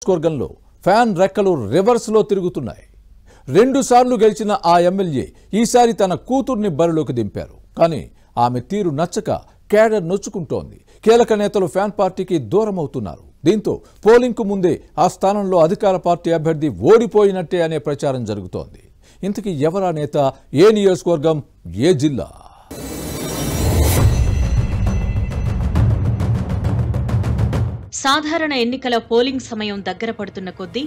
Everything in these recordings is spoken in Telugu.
నియోజకవర్గంలో ఫ్యాన్ రెక్కలు రివర్స్ లో తిరుగుతున్నాయి. 2 సార్లు గెలిచిన ఆ ఎమ్మెల్యే ఈసారి తన కూతుర్ని బరిలోకి దింపారు. కానీ ఆమె తీరు నచ్చక కేడర్ నొచ్చుకుంటోంది. కీలక నేతలు ఫ్యాన్ పార్టీకి దూరం అవుతున్నారు. దీంతో పోలింగ్ కు ముందే ఆ స్థానంలో అధికార పార్టీ అభ్యర్థి ఓడిపోయినట్టే అనే ప్రచారం జరుగుతోంది. ఇంతకీ ఎవరా నేత, ఏ నియోజకవర్గం, ఏ జిల్లా? సాధారణ ఎన్నికల పోలింగ్ సమయం దగ్గర పడుతున్న కొద్దీ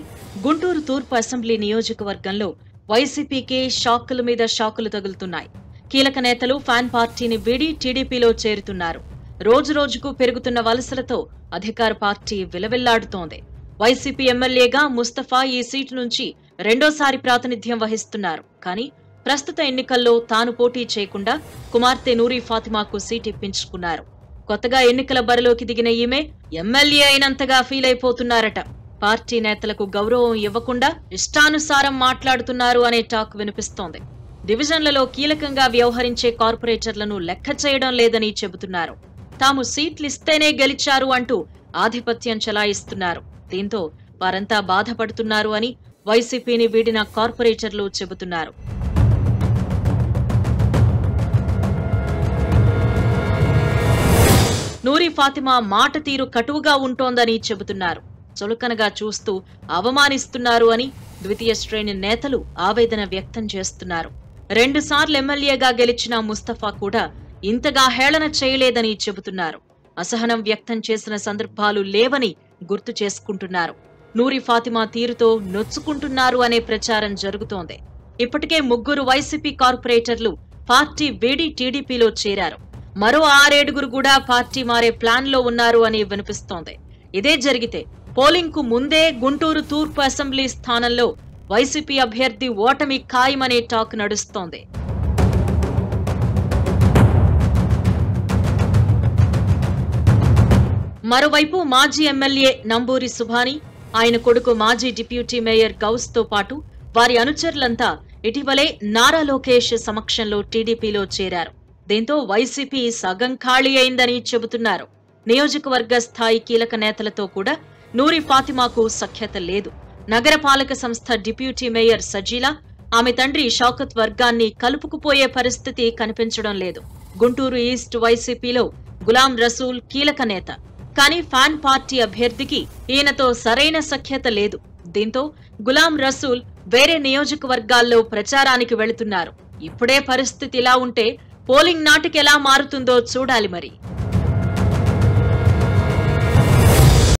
గుంటూరు తూర్పు అసెంబ్లీ నియోజకవర్గంలో వైసీపీకే షాకుల మీద షాకులు తగులుతున్నాయి. కీలక నేతలు ఫ్యాన్ పార్టీని వీడి టీడీపీలో చేరుతున్నారు. రోజురోజుకు పెరుగుతున్న వలసలతో అధికార పార్టీ విలవిల్లాడుతోంది. వైసీపీ ఎమ్మెల్యేగా ముస్తఫా ఈ సీటు నుంచి రెండోసారి ప్రాతినిధ్యం వహిస్తున్నారు. కానీ ప్రస్తుత ఎన్నికల్లో తాను పోటీ చేయకుండా కుమార్తె నూరి ఫాతిమాకు సీటు ఇప్పించుకున్నారు. కొత్తగా ఎన్నికల బరిలోకి దిగిన ఈమె ఎమ్మెల్యే అయినంతగా ఫీల్ అయిపోతున్నారట. పార్టీ నేతలకు గౌరవం ఇవ్వకుండా ఇష్టానుసారం మాట్లాడుతున్నారు అనే టాక్ వినిపిస్తోంది. డివిజన్లలో కీలకంగా వ్యవహరించే కార్పొరేటర్లను లెక్క చేయడం లేదని చెబుతున్నారు. తాము సీట్లిస్తేనే గెలిచారు అంటూ ఆధిపత్యం చెలాయిస్తున్నారు. దీంతో వారంతా బాధపడుతున్నారు అని వైసీపీని వీడిన కార్పొరేటర్లు చెబుతున్నారు. నూరి ఫాతిమా మాట తీరు కటువుగా ఉంటోందని చెబుతున్నారు. చులకనగా చూస్తూ అవమానిస్తున్నారు అని ద్వితీయ శ్రేణి నేతలు ఆవేదన వ్యక్తం చేస్తున్నారు. 2 సార్లు ఎమ్మెల్యేగా గెలిచిన ముస్తఫా కూడా ఇంతగా హేళన చేయలేదని చెబుతున్నారు. అసహనం వ్యక్తం చేసిన సందర్భాలు లేవని గుర్తు చేసుకుంటున్నారు. నూరి ఫాతిమా తీరుతో నొచ్చుకుంటున్నారు అనే ప్రచారం జరుగుతోంది. ఇప్పటికే 3 వైసీపీ కార్పొరేటర్లు పార్టీ వీడి టీడీపీలో చేరారు. మరో 6 కూడా పార్టీ మారే ప్లాన్ లో ఉన్నారు అని వినిపిస్తోంది. ఇదే జరిగితే పోలింగ్ కు ముందే గుంటూరు తూర్పు అసెంబ్లీ స్థానంలో వైసీపీ అభ్యర్థి ఓటమి ఖాయమనే టాక్ నడుస్తోంది. మరోవైపు మాజీ ఎమ్మెల్యే నంబూరి సుభాని, ఆయన కొడుకు మాజీ డిప్యూటీ మేయర్ గౌస్ తో పాటు వారి అనుచరులంతా ఇటీవలే నారా లోకేష్ సమక్షంలో టీడీపీలో చేరారు. దీంతో వైసీపీ సగం ఖాళీ అయిందని చెబుతున్నారు. నియోజకవర్గ స్థాయి కీలక నేతలతో కూడా నూరి ఫాతిమాకు సఖ్యత లేదు. నగరపాలక సంస్థ డిప్యూటీ మేయర్ సజీలా, ఆమె తండ్రి షౌకత్ వర్గాన్ని కలుపుకుపోయే పరిస్థితి కనిపించడం లేదు. గుంటూరు ఈస్ట్ వైసీపీలో గులాం రసూల్ కీలక నేత. కానీ ఫ్యాన్ పార్టీ అభ్యర్థికి ఈయనతో సరైన సఖ్యత లేదు. దీంతో గులాం రసూల్ వేరే నియోజకవర్గాల్లో ప్రచారానికి వెళుతున్నారు. ఇప్పుడే పరిస్థితి ఇలా ఉంటే పోలింగ్ నాటికి ఎలా మారుతుందో చూడాలి మరి.